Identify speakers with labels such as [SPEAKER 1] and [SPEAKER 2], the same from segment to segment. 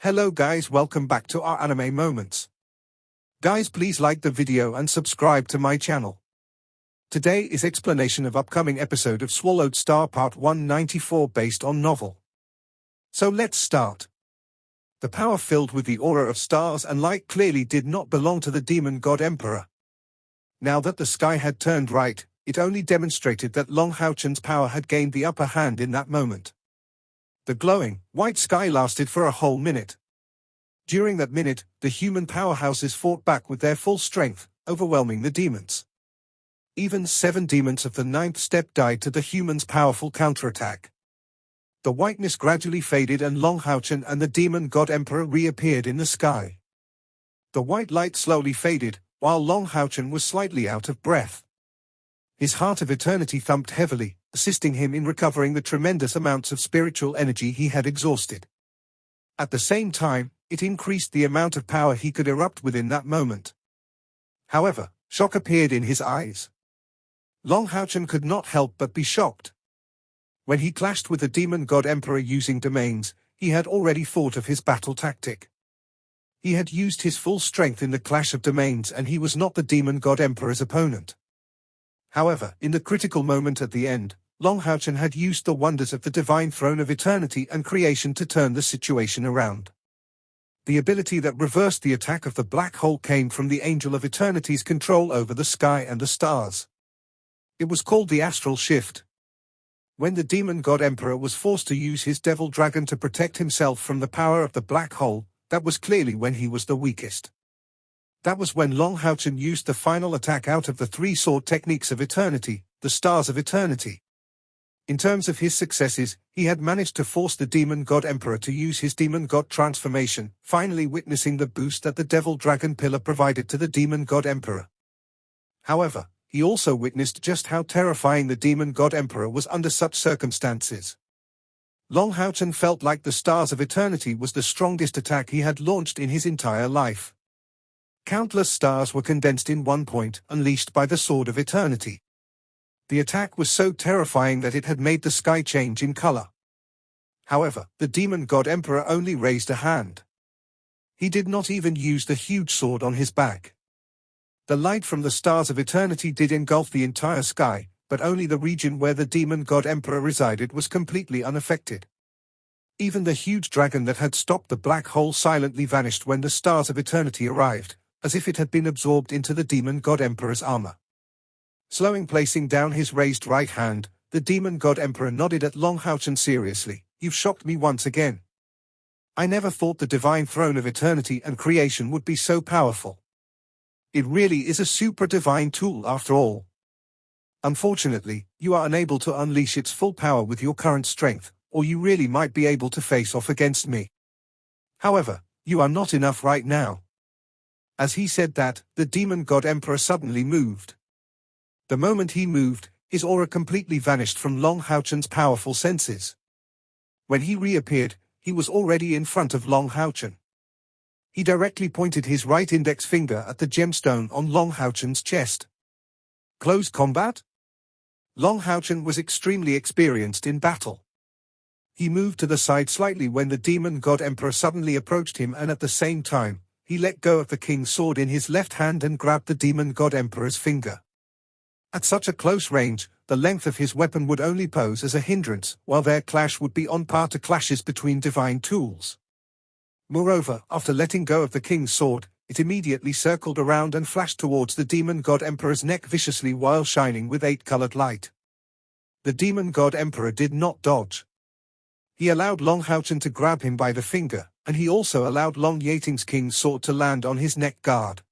[SPEAKER 1] Hello guys, welcome back to our anime moments. Guys, please like the video and subscribe to my channel. Today is explanation of upcoming episode of Swallowed Star Part 194 based on novel. So let's start. The power filled with the aura of stars and light clearly did not belong to the demon god emperor. Now that the sky had turned right, it only demonstrated that Long Hao-chen's power had gained the upper hand in that moment. The glowing, white sky lasted for a whole minute. During that minute, the human powerhouses fought back with their full strength, overwhelming the demons. Even 7 demons of the 9th step died to the humans' powerful counterattack. The whiteness gradually faded and Long Hao-chen and the demon god emperor reappeared in the sky. The white light slowly faded, while Long Hao-chen was slightly out of breath. His heart of eternity thumped heavily, assisting him in recovering the tremendous amounts of spiritual energy he had exhausted. At the same time, it increased the amount of power he could erupt within that moment. However, shock appeared in his eyes. Long Hao-chen could not help but be shocked. When he clashed with the demon god emperor using domains, he had already thought of his battle tactic. He had used his full strength in the clash of domains and he was not the demon god emperor's opponent. However, in the critical moment at the end, Long Hao-chen had used the wonders of the divine throne of eternity and creation to turn the situation around. The ability that reversed the attack of the black hole came from the Angel of Eternity's control over the sky and the stars. It was called the astral shift. When the demon god emperor was forced to use his devil dragon to protect himself from the power of the black hole, that was clearly when he was the weakest. That was when Long Hao-chen used the final attack out of the 3 sword techniques of eternity, the stars of eternity. In terms of his successes, he had managed to force the demon god emperor to use his demon god transformation, finally witnessing the boost that the devil dragon pillar provided to the demon god emperor. However, he also witnessed just how terrifying the demon god emperor was under such circumstances. Long Hao-chen felt like the stars of eternity was the strongest attack he had launched in his entire life. Countless stars were condensed in one point, unleashed by the sword of eternity. The attack was so terrifying that it had made the sky change in color. However, the demon god emperor only raised a hand. He did not even use the huge sword on his back. The light from the stars of eternity did engulf the entire sky, but only the region where the demon god emperor resided was completely unaffected. Even the huge dragon that had stopped the black hole silently vanished when the stars of eternity arrived, as if it had been absorbed into the demon god emperor's armor. Slowing placing down his raised right hand, the demon god emperor nodded at Long Hao-chen seriously. "You've shocked me once again. I never thought the divine throne of eternity and creation would be so powerful. It really is a super divine tool after all. Unfortunately, you are unable to unleash its full power with your current strength, or you really might be able to face off against me. However, you are not enough right now." As he said that, the demon god emperor suddenly moved. The moment he moved, his aura completely vanished from Long Hao-chen's powerful senses. When he reappeared, he was already in front of Long Hao-chen. He directly pointed his right index finger at the gemstone on Long Hao-chen's chest. Close combat? Long Hao-chen was extremely experienced in battle. He moved to the side slightly when the demon god emperor suddenly approached him and at the same time, he let go of the king's sword in his left hand and grabbed the demon god emperor's finger. At such a close range, the length of his weapon would only pose as a hindrance, while their clash would be on par to clashes between divine tools. Moreover, after letting go of the king's sword, it immediately circled around and flashed towards the demon god emperor's neck viciously while shining with 8-colored light. The demon god emperor did not dodge. He allowed Long Hao-chen to grab him by the finger, and he also allowed Long Yating's king's sword to land on his neck guard.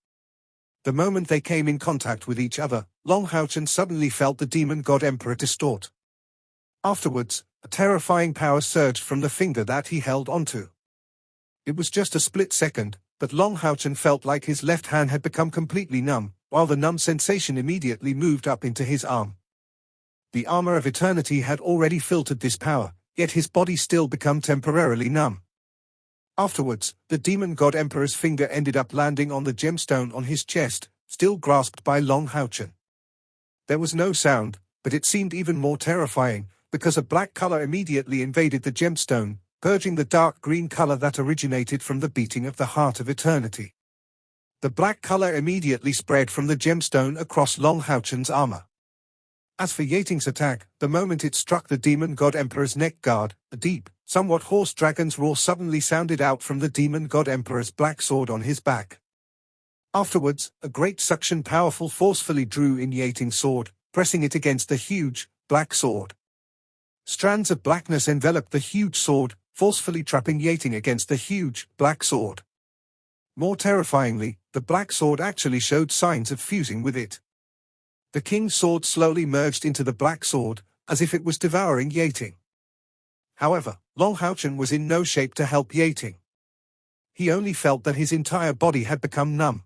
[SPEAKER 1] The moment they came in contact with each other, Long Hao-chen suddenly felt the demon god emperor distort. Afterwards, a terrifying power surged from the finger that he held onto. It was just a split second, but Long Hao-chen felt like his left hand had become completely numb, while the numb sensation immediately moved up into his arm. The armor of eternity had already filtered this power, yet his body still became temporarily numb. Afterwards, the demon god emperor's finger ended up landing on the gemstone on his chest, still grasped by Long Hao-chen. There was no sound, but it seemed even more terrifying, because a black color immediately invaded the gemstone, purging the dark green color that originated from the beating of the heart of eternity. The black color immediately spread from the gemstone across Long Houchen's armor. As for Yating's attack, the moment it struck the Demon God Emperor's neck guard, a deep, somewhat hoarse dragon's roar suddenly sounded out from the Demon God Emperor's black sword on his back. Afterwards, a great suction powerful forcefully drew in Yating's sword, pressing it against the huge, black sword. Strands of blackness enveloped the huge sword, forcefully trapping Yating against the huge, black sword. More terrifyingly, the black sword actually showed signs of fusing with it. The king's sword slowly merged into the black sword, as if it was devouring Yating. However, Long Houchen was in no shape to help Yating. He only felt that his entire body had become numb.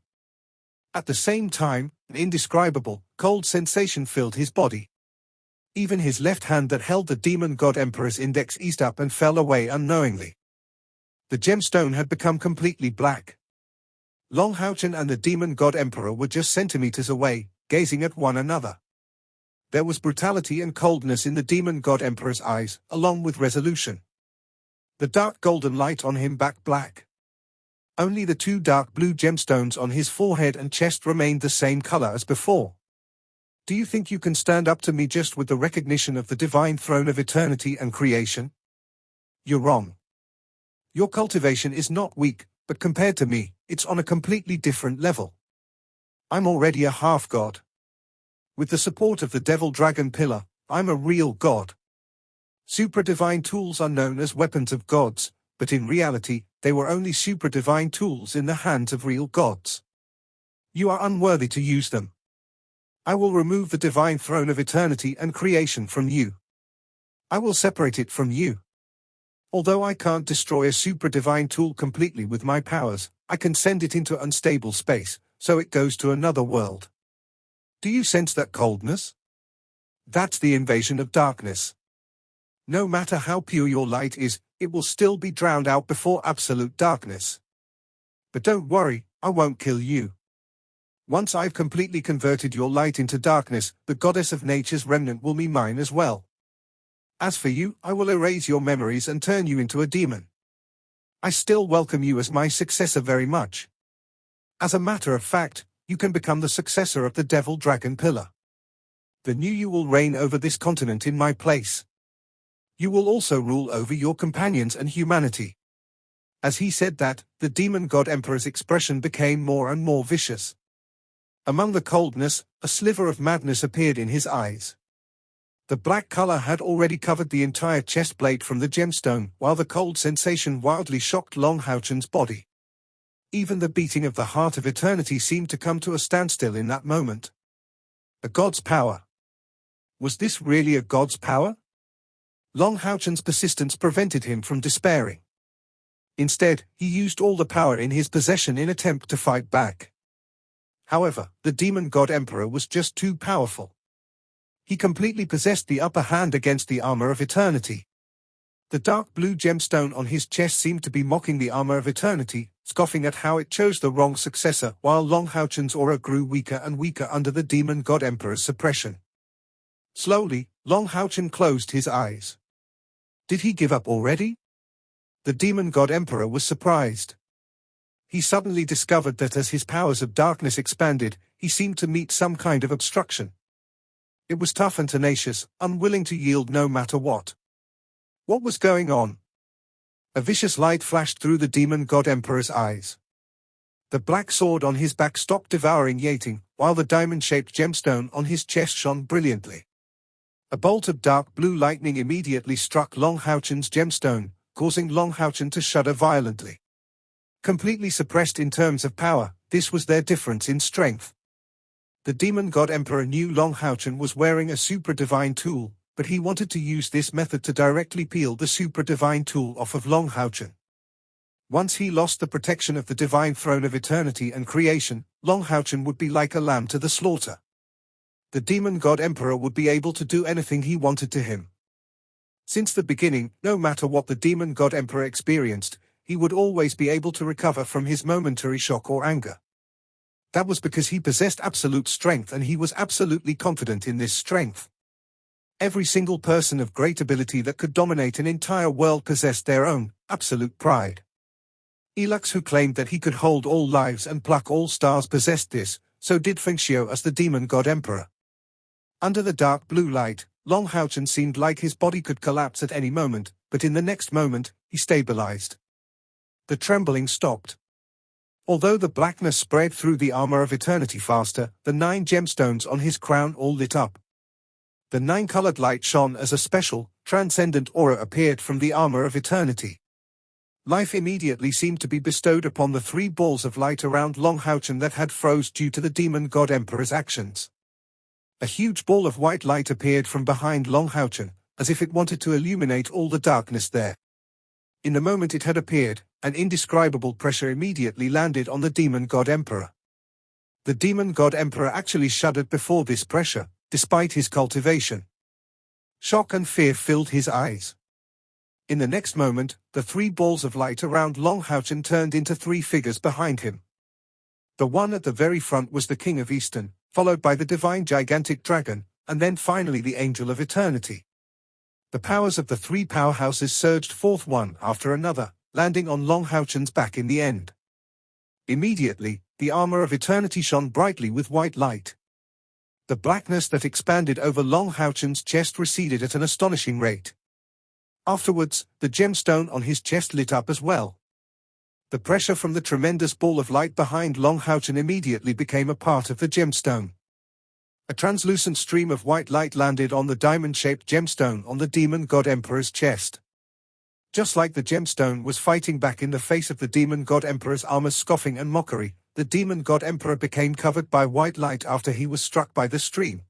[SPEAKER 1] At the same time, an indescribable, cold sensation filled his body. Even his left hand that held the Demon God Emperor's index eased up and fell away unknowingly. The gemstone had become completely black. Long Houchen and the Demon God Emperor were just centimeters away, gazing at one another. There was brutality and coldness in the Demon God Emperor's eyes, along with resolution. The dark golden light on him back black. Only the two dark blue gemstones on his forehead and chest remained the same color as before. Do you think you can stand up to me just with the recognition of the divine throne of eternity and creation? You're wrong. Your cultivation is not weak, but compared to me, it's on a completely different level. I'm already a half-god. With the support of the Devil Dragon Pillar, I'm a real god. Supra-divine tools are known as weapons of gods, but in reality, they were only supra-divine tools in the hands of real gods. You are unworthy to use them. I will remove the divine throne of eternity and creation from you. I will separate it from you. Although I can't destroy a supra-divine tool completely with my powers, I can send it into unstable space, so it goes to another world. Do you sense that coldness? That's the invasion of darkness. No matter how pure your light is, it will still be drowned out before absolute darkness. But don't worry, I won't kill you. Once I've completely converted your light into darkness, the goddess of nature's remnant will be mine as well. As for you, I will erase your memories and turn you into a demon. I still welcome you as my successor very much. As a matter of fact, you can become the successor of the Devil Dragon Pillar. Then you will reign over this continent in my place. You will also rule over your companions and humanity. As he said that, the Demon God Emperor's expression became more and more vicious. Among the coldness, a sliver of madness appeared in his eyes. The black color had already covered the entire chest plate from the gemstone, while the cold sensation wildly shocked Long Houchen's body. Even the beating of the heart of eternity seemed to come to a standstill in that moment. A god's power. Was this really a god's power? Long Houchen's persistence prevented him from despairing. Instead, he used all the power in his possession in attempt to fight back. However, the Demon God Emperor was just too powerful. He completely possessed the upper hand against the armor of eternity. The dark blue gemstone on his chest seemed to be mocking the armor of eternity, scoffing at how it chose the wrong successor, while Long Houchen's aura grew weaker and weaker under the Demon God Emperor's suppression. Slowly, Long Houchen closed his eyes. Did he give up already? The Demon God Emperor was surprised. He suddenly discovered that as his powers of darkness expanded, he seemed to meet some kind of obstruction. It was tough and tenacious, unwilling to yield no matter what. What was going on? A vicious light flashed through the Demon God Emperor's eyes. The black sword on his back stopped devouring Yating, while the diamond-shaped gemstone on his chest shone brilliantly. A bolt of dark blue lightning immediately struck Long Houchen's gemstone, causing Long Houchen to shudder violently. Completely suppressed in terms of power, this was their difference in strength. The Demon God Emperor knew Long Houchen was wearing a supra-divine tool, but he wanted to use this method to directly peel the supra-divine tool off of Long Houchen. Once he lost the protection of the divine throne of eternity and creation, Long Houchen would be like a lamb to the slaughter. The Demon God Emperor would be able to do anything he wanted to him. Since the beginning, no matter what the Demon God Emperor experienced, he would always be able to recover from his momentary shock or anger. That was because he possessed absolute strength and he was absolutely confident in this strength. Every single person of great ability that could dominate an entire world possessed their own absolute pride. Elux, who claimed that he could hold all lives and pluck all stars, possessed this, so did Fengxiu as the demon god emperor. Under the dark blue light, Long Haochen seemed like his body could collapse at any moment, but in the next moment, he stabilized. The trembling stopped. Although the blackness spread through the armor of eternity faster, the 9 gemstones on his crown all lit up. The 9-colored light shone as a special, transcendent aura appeared from the armor of eternity. Life immediately seemed to be bestowed upon the 3 balls of light around Long Haochen that had froze due to the demon god emperor's actions. A huge ball of white light appeared from behind Long Haochen, as if it wanted to illuminate all the darkness there. In the moment it had appeared, an indescribable pressure immediately landed on the demon god emperor. The demon god emperor actually shuddered before this pressure, despite his cultivation. Shock and fear filled his eyes. In the next moment, the 3 balls of light around Long Haochen turned into 3 figures behind him. The one at the very front was the King of Eastern, followed by the divine gigantic dragon, and then finally the Angel of Eternity. The powers of the 3 powerhouses surged forth one after another, landing on Long Haochen's back in the end. Immediately, the armor of eternity shone brightly with white light. The blackness that expanded over Long Haochen's chest receded at an astonishing rate. Afterwards, the gemstone on his chest lit up as well. The pressure from the tremendous ball of light behind Long Haochen immediately became a part of the gemstone. A translucent stream of white light landed on the diamond-shaped gemstone on the demon god emperor's chest. Just like the gemstone was fighting back in the face of the demon god emperor's armor, scoffing and mockery, the demon god emperor became covered by white light after he was struck by the stream.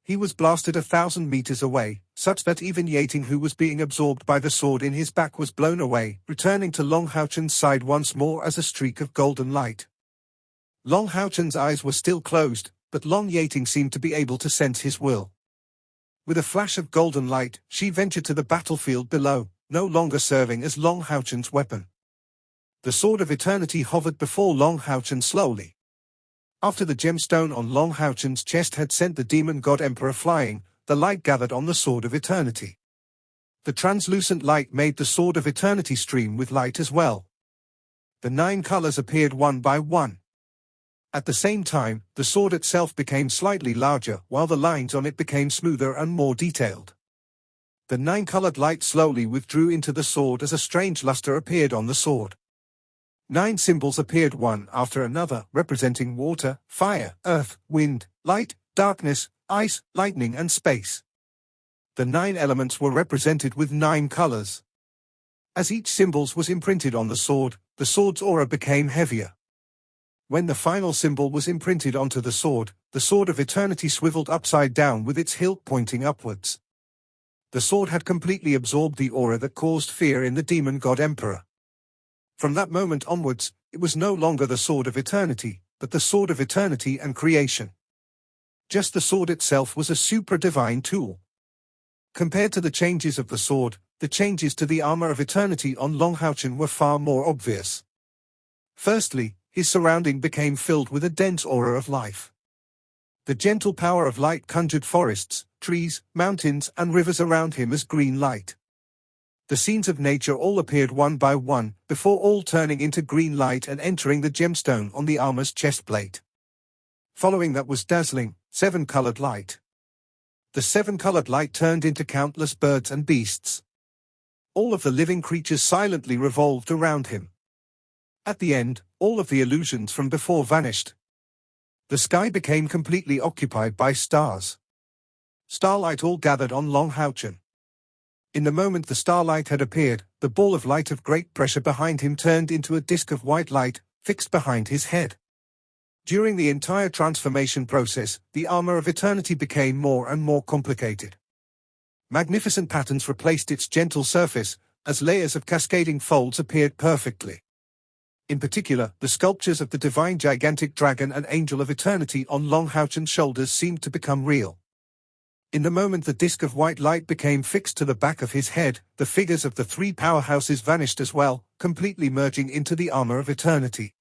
[SPEAKER 1] He was blasted 1,000 meters away, such that even Yating, who was being absorbed by the sword in his back, was blown away, returning to Long Haochen's side once more as a streak of golden light. Long Haochen's eyes were still closed, but Long Yating seemed to be able to sense his will. With a flash of golden light, she ventured to the battlefield below, no longer serving as Long Haochen's weapon. The sword of eternity hovered before Long Haochen slowly. After the gemstone on Long Haochen's chest had sent the demon god emperor flying, the light gathered on the sword of eternity. The translucent light made the sword of eternity stream with light as well. The 9 colors appeared one by one. At the same time, the sword itself became slightly larger, while the lines on it became smoother and more detailed. The 9-colored light slowly withdrew into the sword as a strange luster appeared on the sword. 9 symbols appeared one after another, representing water, fire, earth, wind, light, darkness, ice, lightning and space. The 9 elements were represented with 9 colors. As each symbol was imprinted on the sword's aura became heavier. When the final symbol was imprinted onto the sword of eternity swiveled upside down with its hilt pointing upwards. The sword had completely absorbed the aura that caused fear in the demon god emperor. From that moment onwards, it was no longer the sword of eternity, but the sword of eternity and creation. Just the sword itself was a supra-divine tool. Compared to the changes of the sword, the changes to the armor of eternity on Long Haochen were far more obvious. Firstly, his surrounding became filled with a dense aura of life. The gentle power of light conjured forests, trees, mountains, and rivers around him as green light. The scenes of nature all appeared one by one, before all turning into green light and entering the gemstone on the armor's chest plate. Following that was dazzling, 7-colored light. The 7-colored light turned into countless birds and beasts. All of the living creatures silently revolved around him. At the end, all of the illusions from before vanished. The sky became completely occupied by stars. Starlight all gathered on Long Haochen. In the moment the starlight had appeared, the ball of light of great pressure behind him turned into a disk of white light, fixed behind his head. During the entire transformation process, the armor of eternity became more and more complicated. Magnificent patterns replaced its gentle surface, as layers of cascading folds appeared perfectly. In particular, the sculptures of the divine gigantic dragon and angel of eternity on Long Haochen's shoulders seemed to become real. In the moment the disk of white light became fixed to the back of his head, the figures of the 3 powerhouses vanished as well, completely merging into the armor of eternity.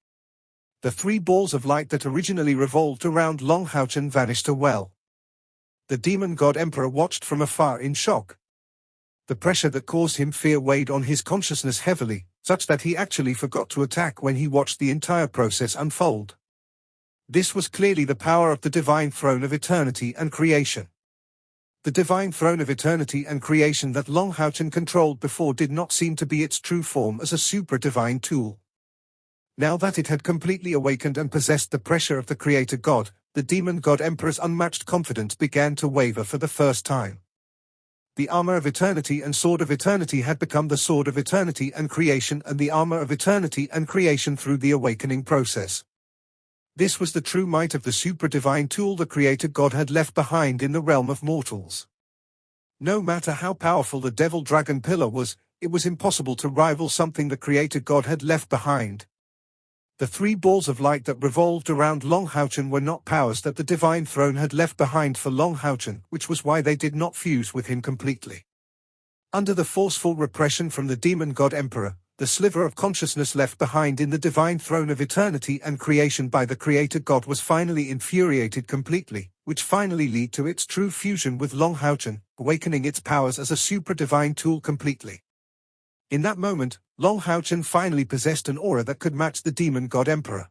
[SPEAKER 1] The 3 balls of light that originally revolved around Long Haochen vanished as well. The demon god emperor watched from afar in shock. The pressure that caused him fear weighed on his consciousness heavily, such that he actually forgot to attack when he watched the entire process unfold. This was clearly the power of the divine throne of eternity and creation. The divine throne of eternity and creation that Long Houchen controlled before did not seem to be its true form as a supra-divine tool. Now that it had completely awakened and possessed the pressure of the Creator God, the demon god emperor's unmatched confidence began to waver for the first time. The armor of eternity and sword of eternity had become the sword of eternity and creation and the armor of eternity and creation through the awakening process. This was the true might of the supra-divine tool the Creator God had left behind in the realm of mortals. No matter how powerful the devil dragon pillar was, it was impossible to rival something the Creator God had left behind. The three balls of light that revolved around Long Houchen were not powers that the divine throne had left behind for Long Houchen, which was why they did not fuse with him completely. Under the forceful repression from the demon god emperor, the sliver of consciousness left behind in the divine throne of eternity and creation by the Creator God was finally infuriated completely, which finally led to its true fusion with Long Houchen, awakening its powers as a supra-divine tool completely. In that moment, Long Houchen finally possessed an aura that could match the demon god emperor.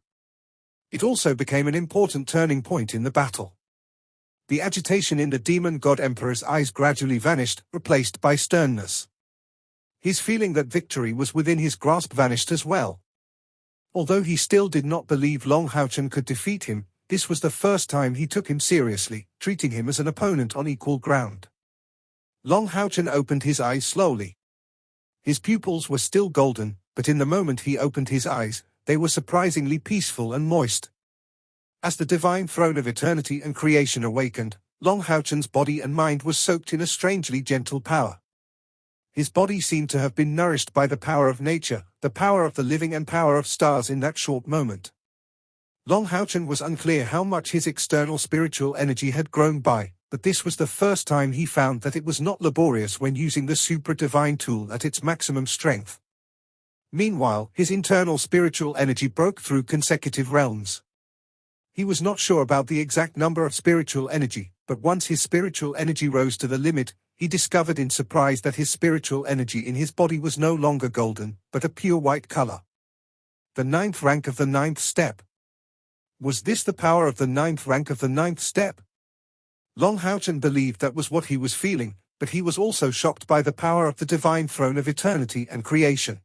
[SPEAKER 1] It also became an important turning point in the battle. The agitation in the demon god emperor's eyes gradually vanished, replaced by sternness. His feeling that victory was within his grasp vanished as well. Although he still did not believe Long Houchen could defeat him, this was the first time he took him seriously, treating him as an opponent on equal ground. Long Houchen opened his eyes slowly. His pupils were still golden, but in the moment he opened his eyes, they were surprisingly peaceful and moist. As the divine throne of eternity and creation awakened, Long Houchen's body and mind was soaked in a strangely gentle power. His body seemed to have been nourished by the power of nature, the power of the living and power of stars in that short moment. Long Houchen was unclear how much his external spiritual energy had grown by, but this was the first time he found that it was not laborious when using the supra-divine tool at its maximum strength. Meanwhile, his internal spiritual energy broke through consecutive realms. He was not sure about the exact number of spiritual energy, but once his spiritual energy rose to the limit, he discovered in surprise that his spiritual energy in his body was no longer golden, but a pure white color. The 9th rank of the 9th step. Was this the power of the 9th rank of the 9th step? Long Houchen believed that was what he was feeling, but he was also shocked by the power of the divine throne of eternity and creation.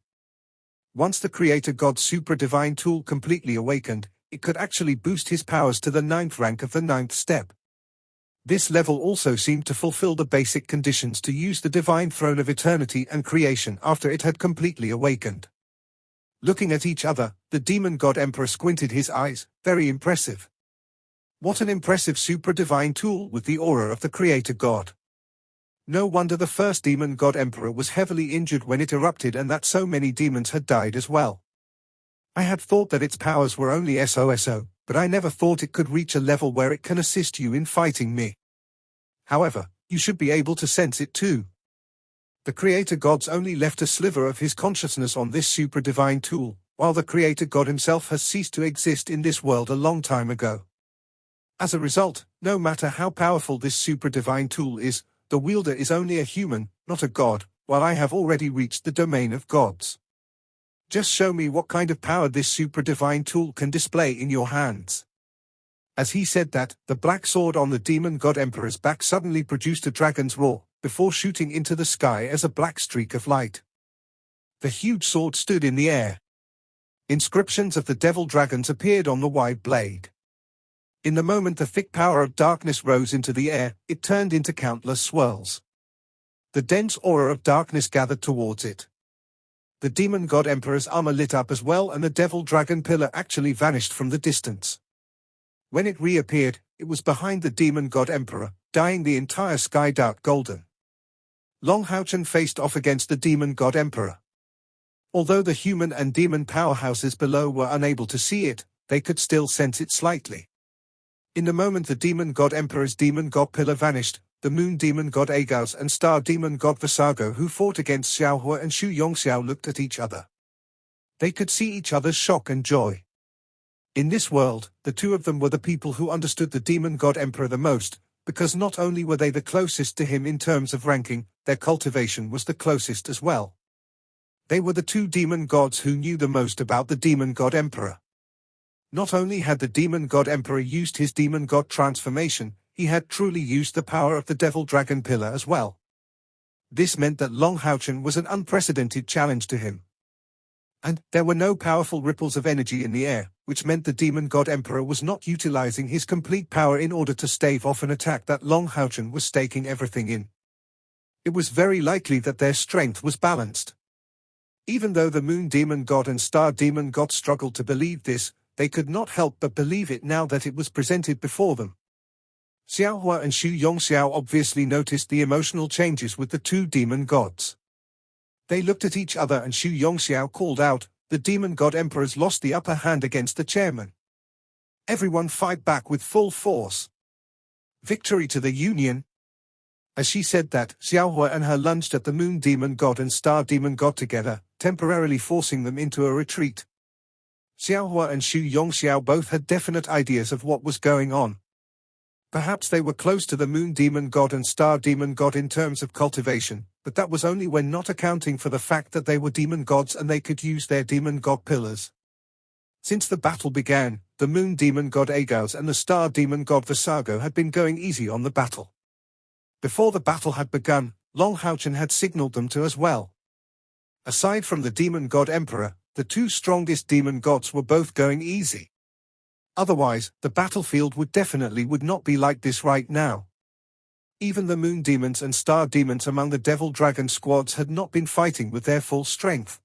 [SPEAKER 1] Once the Creator God's supra-divine tool completely awakened, it could actually boost his powers to the 9th rank of the 9th step. This level also seemed to fulfill the basic conditions to use the divine throne of eternity and creation after it had completely awakened. Looking at each other, the demon god emperor squinted his eyes, very impressive. What an impressive supra-divine tool with the aura of the Creator God. No wonder the first demon god emperor was heavily injured when it erupted and that so many demons had died as well. I had thought that its powers were only SOSO, but I never thought it could reach a level where it can assist you in fighting me. However, you should be able to sense it too. The Creator God's only left a sliver of his consciousness on this supra-divine tool, while the Creator God himself has ceased to exist in this world a long time ago. As a result, no matter how powerful this supra-divine tool is, the wielder is only a human, not a god, while I have already reached the domain of gods. Just show me what kind of power this supra-divine tool can display in your hands. As he said that, the black sword on the demon god emperor's back suddenly produced a dragon's roar, before shooting into the sky as a black streak of light. The huge sword stood in the air. Inscriptions of the devil dragons appeared on the wide blade. In the moment the thick power of darkness rose into the air, it turned into countless swirls. The dense aura of darkness gathered towards it. The demon god emperor's armor lit up as well and the devil dragon pillar actually vanished from the distance. When it reappeared, it was behind the demon god emperor, dyeing the entire sky dark golden. Long Houchen faced off against the demon god emperor. Although the human and demon powerhouses below were unable to see it, they could still sense it slightly. In the moment the demon god emperor's demon god pillar vanished, the moon demon god Agaus and star demon god Visago who fought against Xiaohua and Xu Yongxiao looked at each other. They could see each other's shock and joy. In this world, the two of them were the people who understood the demon god emperor the most, because not only were they the closest to him in terms of ranking, their cultivation was the closest as well. They were the two demon gods who knew the most about the demon god emperor. Not only had the demon god emperor used his demon god transformation, he had truly used the power of the devil dragon pillar as well. This meant that Long Houchen was an unprecedented challenge to him. And there were no powerful ripples of energy in the air, which meant the demon god emperor was not utilizing his complete power in order to stave off an attack that Long Houchen was staking everything in. It was very likely that their strength was balanced. Even though the moon demon god and star demon god struggled to believe this, they could not help but believe it now that it was presented before them. Xiao Hua and Xu Yongxiao obviously noticed the emotional changes with the two demon gods. They looked at each other and Xu Yongxiao called out, "The demon god emperors lost the upper hand against the chairman. Everyone fight back with full force. Victory to the Union." As she said that, Xiao Hua and her lunged at the moon demon god and star demon god together, temporarily forcing them into a retreat. Xiao Hua and Xu Yongxiao both had definite ideas of what was going on. Perhaps they were close to the moon demon god and star demon god in terms of cultivation, but that was only when not accounting for the fact that they were demon gods and they could use their demon god pillars. Since the battle began, the moon demon god Agaos and the star demon god Visago had been going easy on the battle. Before the battle had begun, Long Houchen had signaled them to as well. Aside from the demon god emperor, the two strongest demon gods were both going easy. Otherwise, the battlefield would not be like this right now. Even the moon demons and star demons among the devil dragon squads had not been fighting with their full strength.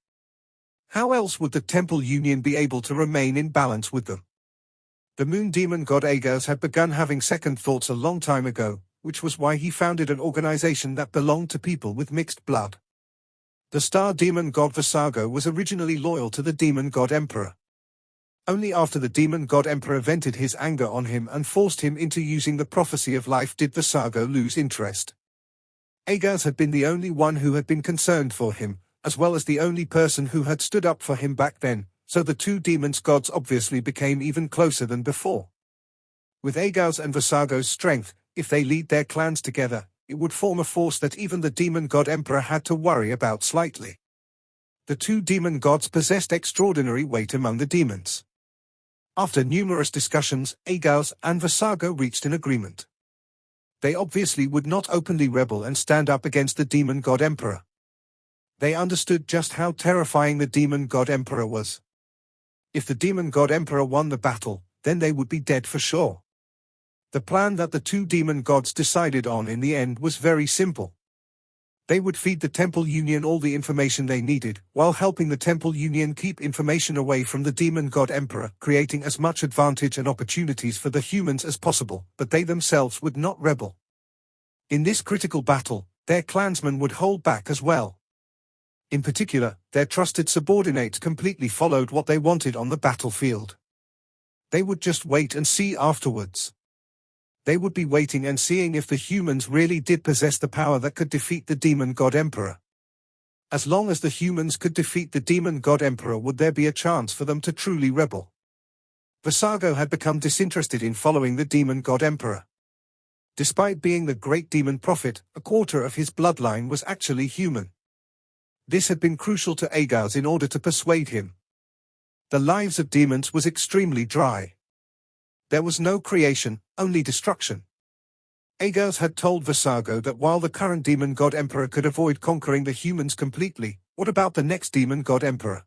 [SPEAKER 1] How else would the Temple Union be able to remain in balance with them? The moon demon god Agos had begun having second thoughts a long time ago, which was why he founded an organization that belonged to people with mixed blood. The star demon god Visago was originally loyal to the demon god emperor. Only after the demon god emperor vented his anger on him and forced him into using the prophecy of life did Visago lose interest. Agos had been the only one who had been concerned for him, as well as the only person who had stood up for him back then, so the two demons gods obviously became even closer than before. With Agos and Visago's strength, if they lead their clans together, it would form a force that even the demon god emperor had to worry about slightly. The two demon gods possessed extraordinary weight among the demons. After numerous discussions, Agos and Visago reached an agreement. They obviously would not openly rebel and stand up against the demon god emperor. They understood just how terrifying the demon god emperor was. If the demon god emperor won the battle, then they would be dead for sure. The plan that the two demon gods decided on in the end was very simple. They would feed the Temple Union all the information they needed, while helping the Temple Union keep information away from the demon god emperor, creating as much advantage and opportunities for the humans as possible, but they themselves would not rebel. In this critical battle, their clansmen would hold back as well. In particular, their trusted subordinates completely followed what they wanted on the battlefield. They would just wait and see afterwards. They would be waiting and seeing if the humans really did possess the power that could defeat the demon god emperor. As long as the humans could defeat the demon god emperor, would there be a chance for them to truly rebel. Visago had become disinterested in following the demon god emperor. Despite being the great demon prophet, a quarter of his bloodline was actually human. This had been crucial to Agos in order to persuade him. The lives of demons was extremely dry. There was no creation, only destruction. Agos had told Visago that while the current demon god emperor could avoid conquering the humans completely, what about the next demon god emperor?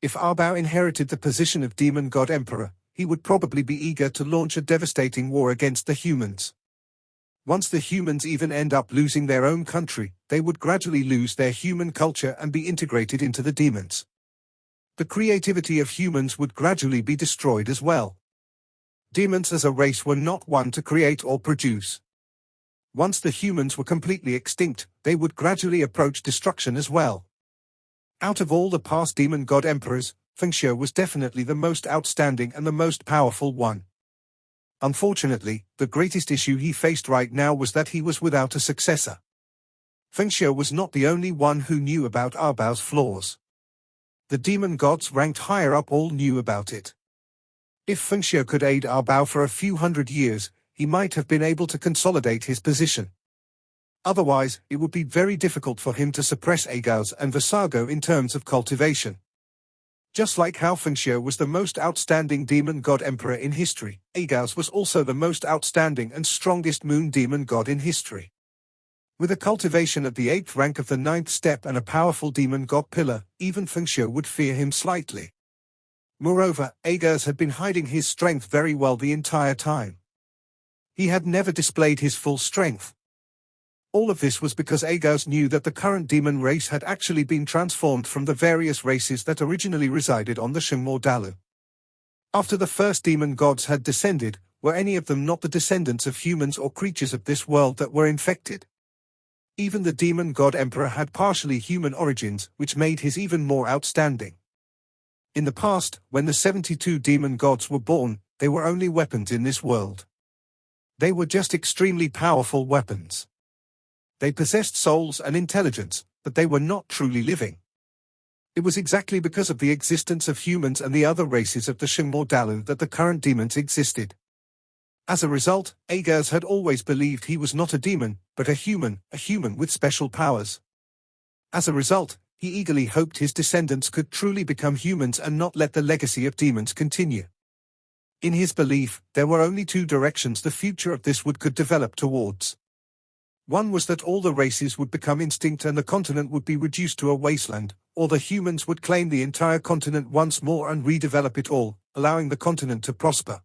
[SPEAKER 1] If Arbao inherited the position of demon god emperor, he would probably be eager to launch a devastating war against the humans. Once the humans even end up losing their own country, they would gradually lose their human culture and be integrated into the demons. The creativity of humans would gradually be destroyed as well. Demons as a race were not one to create or produce. Once the humans were completely extinct, they would gradually approach destruction as well. Out of all the past demon god emperors, Fengxiu was definitely the most outstanding and the most powerful one. Unfortunately, the greatest issue he faced right now was that he was without a successor. Fengxiu was not the only one who knew about Arbao's flaws. The demon gods ranked higher up all knew about it. If Fengxiu could aid Arbao for a few hundred years, he might have been able to consolidate his position. Otherwise, it would be very difficult for him to suppress Agaz and Visago in terms of cultivation. Just like how Fengxiu was the most outstanding demon god emperor in history, Agaz was also the most outstanding and strongest moon demon god in history. With a cultivation at the 8th rank of the 9th step and a powerful demon god pillar, even Fengxiu would fear him slightly. Moreover, Agaz had been hiding his strength very well the entire time. He had never displayed his full strength. All of this was because Agaz knew that the current demon race had actually been transformed from the various races that originally resided on the Shengmo-Dalu. After the first demon gods had descended, were any of them not the descendants of humans or creatures of this world that were infected? Even the demon god emperor had partially human origins, which made his even more outstanding. In the past, when the 72 demon gods were born, they were only weapons in this world. They were just extremely powerful weapons. They possessed souls and intelligence, but they were not truly living. It was exactly because of the existence of humans and the other races of the Shengmo-Dalu that the current demons existed. As a result, Agaz had always believed he was not a demon, but a human with special powers. As a result, he eagerly hoped his descendants could truly become humans and not let the legacy of demons continue. In his belief, there were only two directions the future of this could develop towards. One was that all the races would become extinct and the continent would be reduced to a wasteland, or the humans would claim the entire continent once more and redevelop it all, allowing the continent to prosper.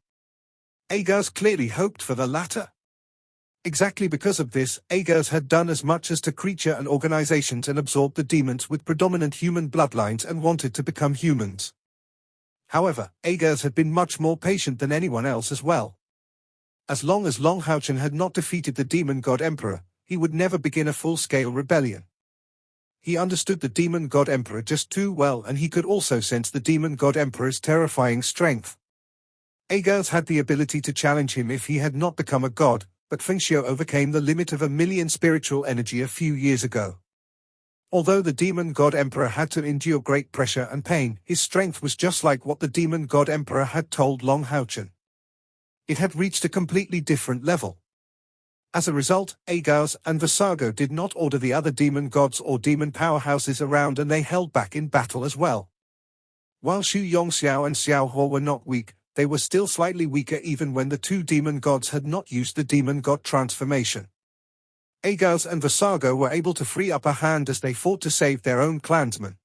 [SPEAKER 1] Agaz clearly hoped for the latter. Exactly because of this, Agaz had done as much as to creature and organizations and absorbed the demons with predominant human bloodlines and wanted to become humans. However, Agaz had been much more patient than anyone else as well. As long as Long Haochen had not defeated the demon god emperor, he would never begin a full-scale rebellion. He understood the demon god emperor just too well, and he could also sense the demon god emperor's terrifying strength. Agaz had the ability to challenge him if he had not become a god, but Fengxiu overcame the limit of 1,000,000 spiritual energy a few years ago. Although the demon god emperor had to endure great pressure and pain, his strength was just like what the demon god emperor had told Long Haochen. It had reached a completely different level. As a result, Agaz and Visago did not order the other demon gods or demon powerhouses around, and they held back in battle as well. While Xu Yongxiao and Xiao Huo were not weak, they were still slightly weaker even when the two demon gods had not used the demon god transformation. Agaz and Visago were able to free up a hand as they fought to save their own clansmen.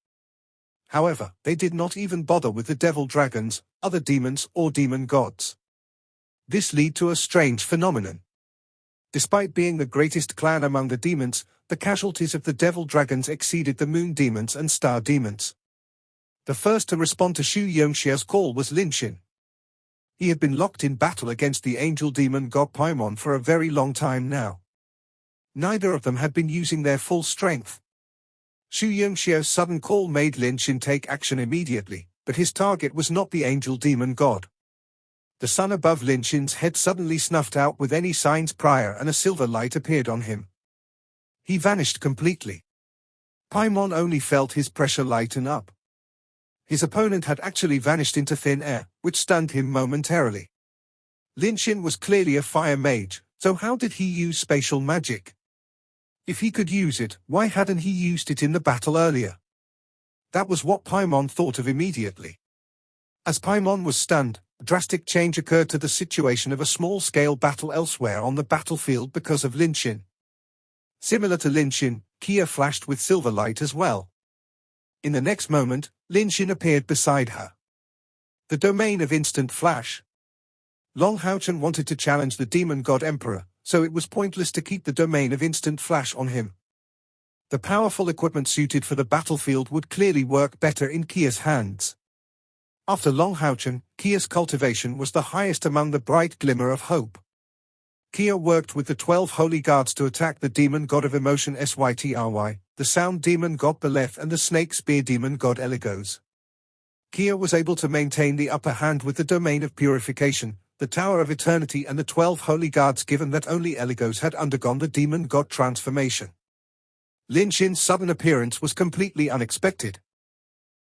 [SPEAKER 1] However, they did not even bother with the devil dragons, other demons or demon gods. This led to a strange phenomenon. Despite being the greatest clan among the demons, the casualties of the devil dragons exceeded the moon demons and star demons. The first to respond to Xu Yongxiao's call was Lin Xin. He had been locked in battle against the angel demon god Paimon for a very long time now. Neither of them had been using their full strength. Xu Yongxiao's sudden call made Lin Xin take action immediately, but his target was not the angel demon god. The sun above Lin Xin's head suddenly snuffed out with any signs prior, and a silver light appeared on him. He vanished completely. Paimon only felt his pressure lighten up. His opponent had actually vanished into thin air, which stunned him momentarily. Lin Xin was clearly a fire mage, so how did he use spatial magic? If he could use it, why hadn't he used it in the battle earlier? That was what Paimon thought of immediately. As Paimon was stunned, a drastic change occurred to the situation of a small-scale battle elsewhere on the battlefield because of Lin Xin. Similar to Lin Xin, Kia flashed with silver light as well. In the next moment, Lin Xin appeared beside her. The domain of instant flash. Long Haochen wanted to challenge the demon god emperor, so it was pointless to keep the domain of instant flash on him. The powerful equipment suited for the battlefield would clearly work better in Kia's hands. After Long Haochen, Kia's cultivation was the highest among the bright glimmer of hope. Kia worked with the 12 holy guards to attack the demon god of emotion Sytry, the sound demon god Belef, and the snake spear demon god Eligos. Kia was able to maintain the upper hand with the domain of purification, the Tower of Eternity, and the 12 holy guards, given that only Eligos had undergone the demon god transformation. Lin Xin's sudden appearance was completely unexpected.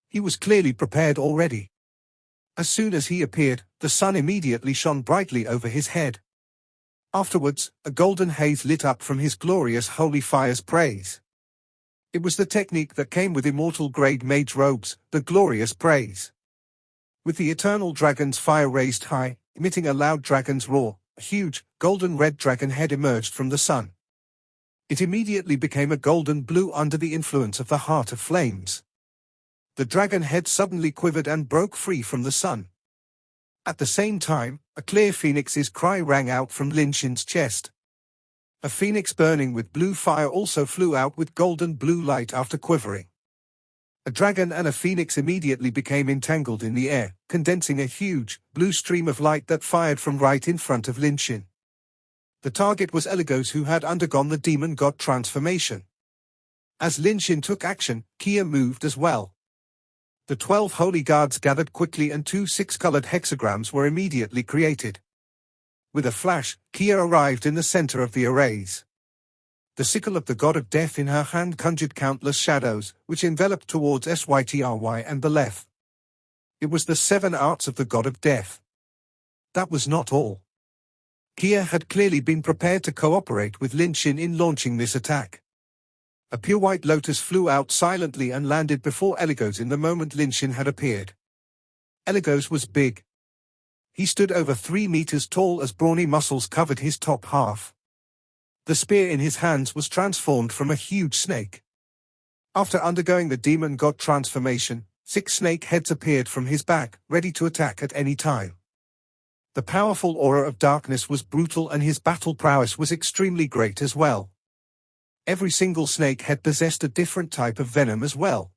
[SPEAKER 1] He was clearly prepared already. As soon as he appeared, the sun immediately shone brightly over his head. Afterwards, a golden haze lit up from his glorious holy fire's praise. It was the technique that came with immortal-grade mage robes, the glorious praise. With the eternal dragon's fire raised high, emitting a loud dragon's roar, a huge, golden-red dragon head emerged from the sun. It immediately became a golden blue under the influence of the heart of flames. The dragon head suddenly quivered and broke free from the sun. At the same time, a clear phoenix's cry rang out from Lin Xin's chest. A phoenix burning with blue fire also flew out with golden blue light after quivering. A dragon and a phoenix immediately became entangled in the air, condensing a huge, blue stream of light that fired from right in front of Lin Xin. The target was Eligos, who had undergone the demon god transformation. As Lin Xin took action, Kia moved as well. The 12 holy guards gathered quickly and 2 6-colored hexagrams were immediately created. With a flash, Kia arrived in the center of the arrays. The sickle of the god of death in her hand conjured countless shadows, which enveloped towards Sytry and Beleth. It was the 7 arts of the god of death. That was not all. Kia had clearly been prepared to cooperate with Lin Xin in launching this attack. A pure white lotus flew out silently and landed before Eligos in the moment Lin Xin had appeared. Eligos was big. He stood over 3 meters tall as brawny muscles covered his top half. The spear in his hands was transformed from a huge snake. After undergoing the demon god transformation, 6 snake heads appeared from his back, ready to attack at any time. The powerful aura of darkness was brutal and his battle prowess was extremely great as well. Every single snake head possessed a different type of venom as well.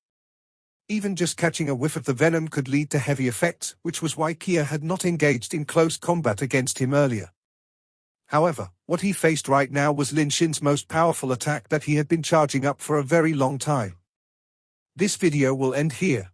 [SPEAKER 1] Even just catching a whiff of the venom could lead to heavy effects, which was why Kia had not engaged in close combat against him earlier. However, what he faced right now was Lin Xin's most powerful attack that he had been charging up for a very long time. This video will end here.